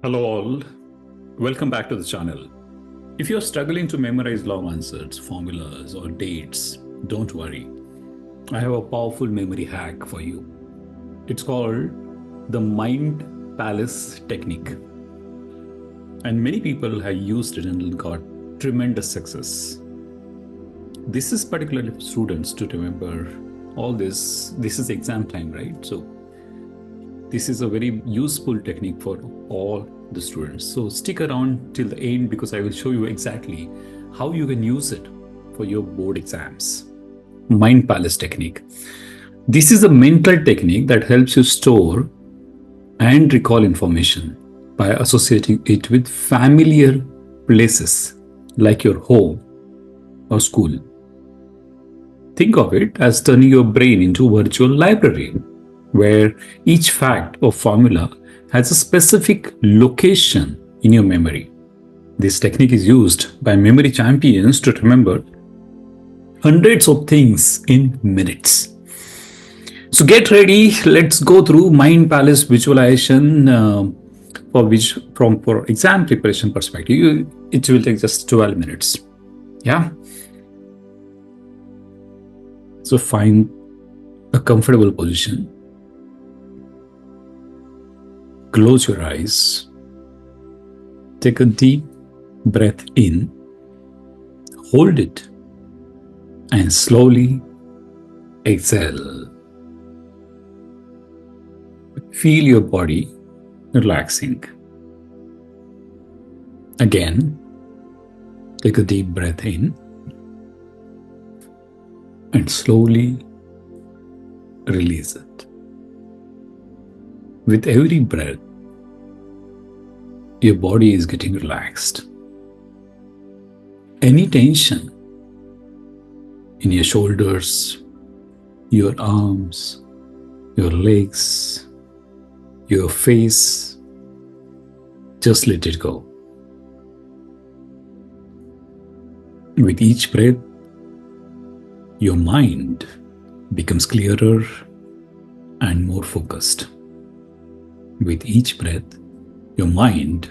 Hello, all. Welcome back to the channel. If you're struggling to memorize long answers, formulas, or dates, don't worry. I have a powerful memory hack for you. It's called the Mind Palace Technique. And many people have used it and got tremendous success. This is particularly for students to remember all this. This is exam time, right? So this is a very useful technique for all the students. So stick around till the end because I will show you exactly how you can use it for your board exams. Mind Palace technique. This is a mental technique that helps you store and recall information by associating it with familiar places like your home or school. Think of it as turning your brain into a virtual library where each fact or formula has a specific location in your memory. This technique is used by memory champions to remember hundreds of things in minutes. So get ready, let's go through Mind Palace visualization for exam preparation perspective. It will take just 12 minutes. Yeah. So find a comfortable position. Close your eyes. Take a deep breath in. Hold it. And slowly exhale. Feel your body relaxing. Again, take a deep breath in. And slowly release it. With every breath, your body is getting relaxed. Any tension in your shoulders, your arms, your legs, your face, just let it go. With each breath, your mind becomes clearer and more focused. With each breath, your mind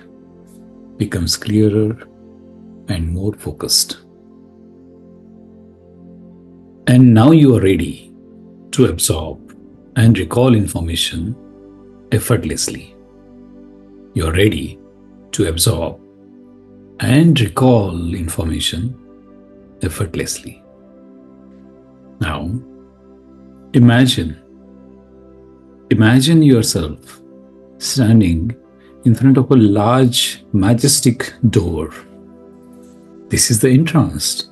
becomes clearer and more focused. And now you are ready to absorb and recall information effortlessly. You are ready to absorb and recall information effortlessly. Now, imagine yourself standing in front of a large, majestic door. This is the entrance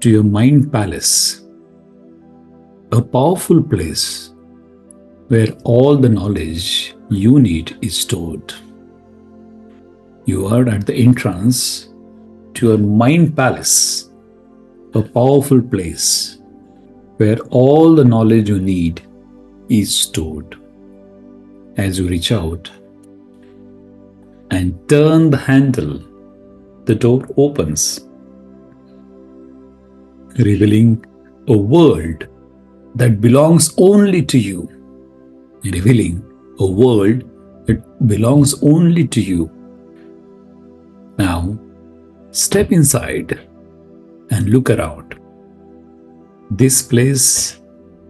to your mind palace, a powerful place where all the knowledge you need is stored. You are at the entrance to your mind palace, a powerful place where all the knowledge you need is stored. As you reach out and turn the handle, the door opens, revealing a world that belongs only to you. Revealing a world that belongs only to you. Now, step inside and look around. This place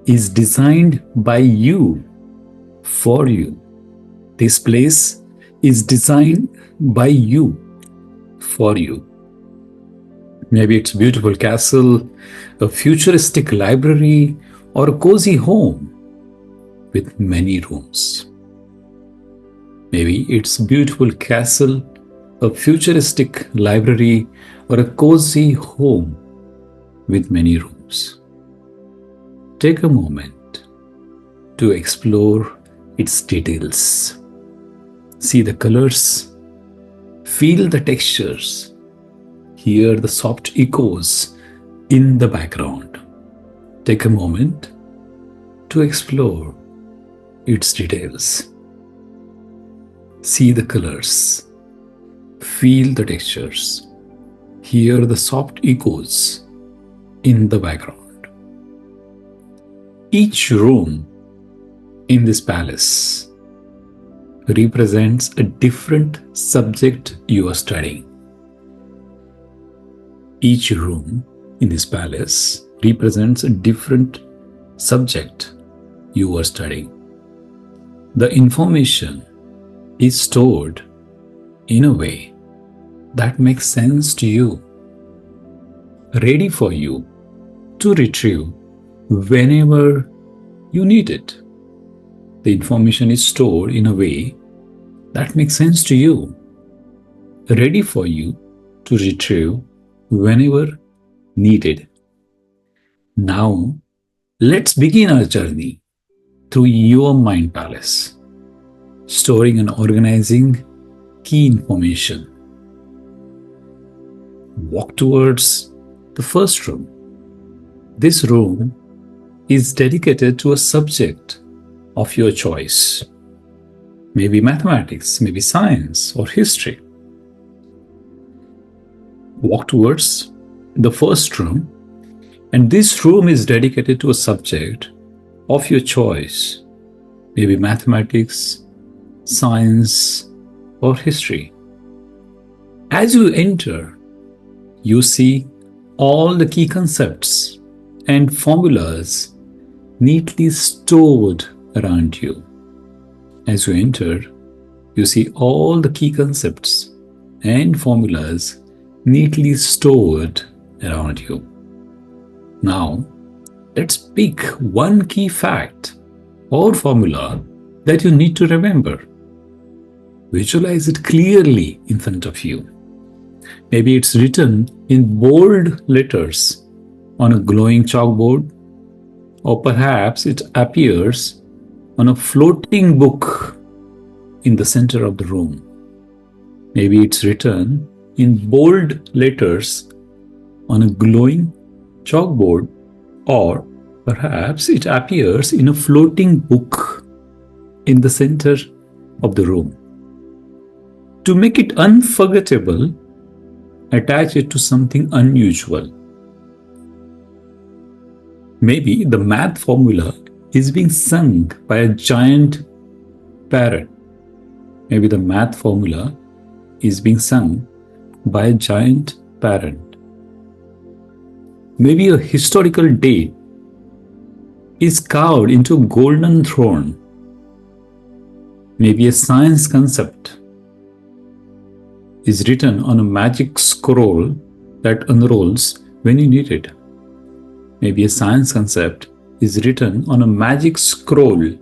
is designed by you, for you. This place is designed by you, for you. Maybe it's a beautiful castle, a futuristic library, or a cozy home with many rooms. Maybe it's a beautiful castle, a futuristic library, or a cozy home with many rooms. Take a moment to explore its details. See the colors, feel the textures, hear the soft echoes in the background. Take a moment to explore its details. See the colors, feel the textures, hear the soft echoes in the background. Each room in this palace represents a different subject you are studying. Each room in this palace represents a different subject you are studying. The information is stored in a way that makes sense to you, ready for you to retrieve whenever you need it. The information is stored in a way that makes sense to you, ready for you to retrieve whenever needed. Now, let's begin our journey through your mind palace, storing and organizing key information. Walk towards the first room. This room is dedicated to a subject of your choice. Maybe mathematics, maybe science or history. Walk towards the first room, and this room is dedicated to a subject of your choice. Maybe mathematics, science or history. As you enter, you see all the key concepts and formulas neatly stored around you. As you enter, you see all the key concepts and formulas neatly stored around you. Now, let's pick one key fact or formula that you need to remember. Visualize it clearly in front of you. Maybe it's written in bold letters on a glowing chalkboard, or perhaps it appears on a floating book in the center of the room. Maybe it's written in bold letters on a glowing chalkboard, or perhaps it appears in a floating book in the center of the room. To make it unforgettable, attach it to something unusual. Maybe the math formula is being sung by a giant parrot. Maybe the math formula is being sung by a giant parrot. Maybe a historical date is carved into a golden throne. Maybe a science concept is written on a magic scroll that unrolls when you need it. Maybe a science concept is written on a magic scroll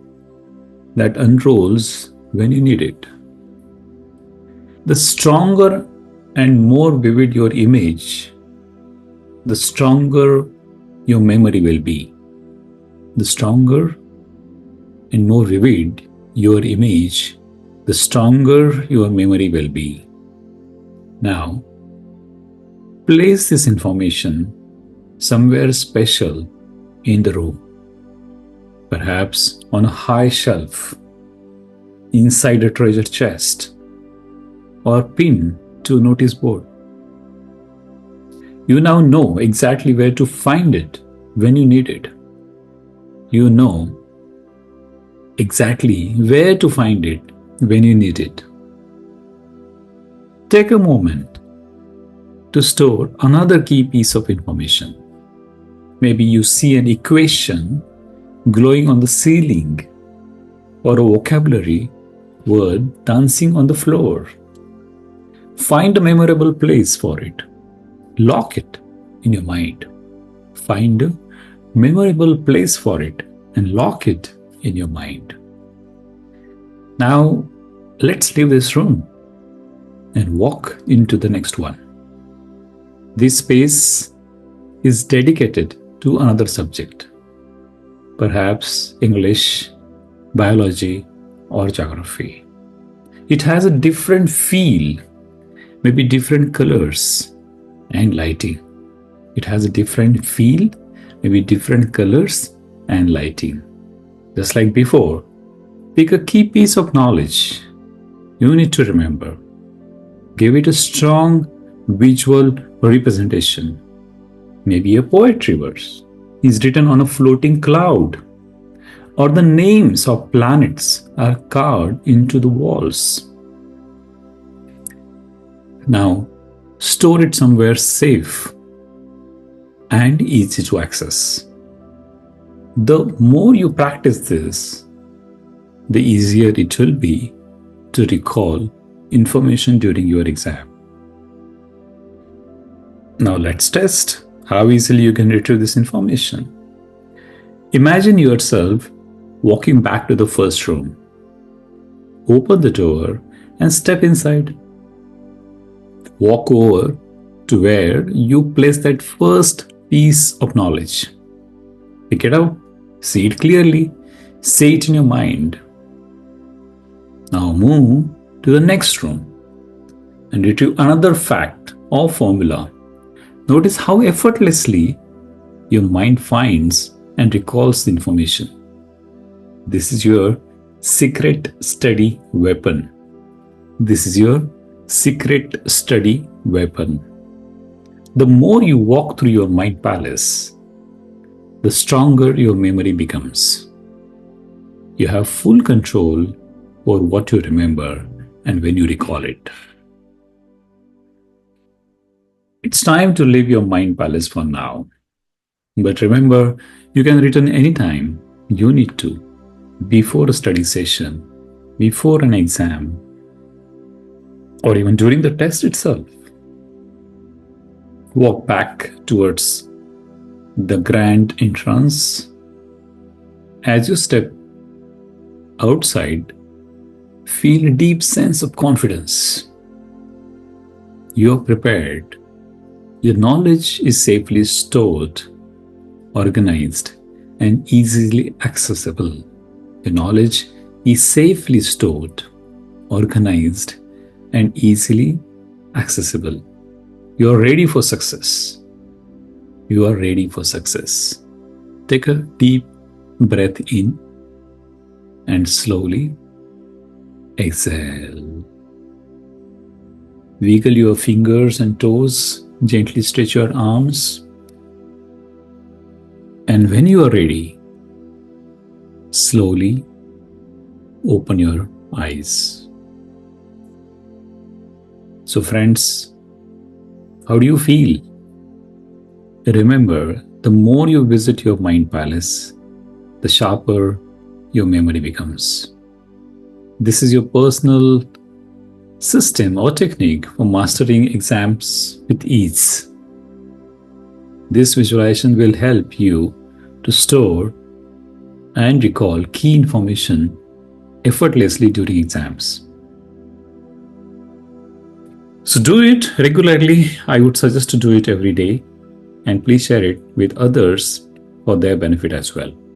that unrolls when you need it. The stronger and more vivid your image, the stronger your memory will be. The stronger and more vivid your image, the stronger your memory will be. Now, place this information somewhere special in the room, perhaps on a high shelf, inside a treasure chest, or pinned to a notice board. You now know exactly where to find it when you need it. You know exactly where to find it when you need it. Take a moment to store another key piece of information. Maybe you see an equation glowing on the ceiling, or a vocabulary word dancing on the floor. Find a memorable place for it. Lock it in your mind. Find a memorable place for it and lock it in your mind. Now, let's leave this room and walk into the next one. This space is dedicated to another subject, perhaps English, biology, or geography. It has a different feel, maybe different colors and lighting. It has a different feel, maybe different colors and lighting. Just like before, pick a key piece of knowledge you need to remember. Give it a strong visual representation. Maybe a poetry verse is written on a floating cloud, or the names of planets are carved into the walls. Now, store it somewhere safe and easy to access. The more you practice this, the easier it will be to recall information during your exam. Now let's test how easily you can retrieve this information. Imagine yourself walking back to the first room. Open the door and step inside. Walk over to where you place that first piece of knowledge. Pick it up, see it clearly, say it in your mind. Now move to the next room and retrieve another fact or formula. Notice how effortlessly your mind finds and recalls the information. This is your secret study weapon. This is your secret study weapon. The more you walk through your mind palace, the stronger your memory becomes. You have full control over what you remember and when you recall it. It's time to leave your mind palace for now. But remember, you can return anytime you need to, before a study session, before an exam, or even during the test itself. Walk back towards the grand entrance. As you step outside, feel a deep sense of confidence. You are prepared. Your knowledge is safely stored, organized, and easily accessible. Your knowledge is safely stored, organized, and easily accessible. You are ready for success. You are ready for success. Take a deep breath in and slowly exhale. Wiggle your fingers and toes, gently stretch your arms. And when you are ready, slowly open your eyes. So friends, how do you feel? Remember, the more you visit your mind palace, the sharper your memory becomes. This is your personal system or technique for mastering exams with ease. This visualization will help you to store and recall key information effortlessly during exams. So do it regularly. I would suggest to do it every day, and please share it with others for their benefit as well.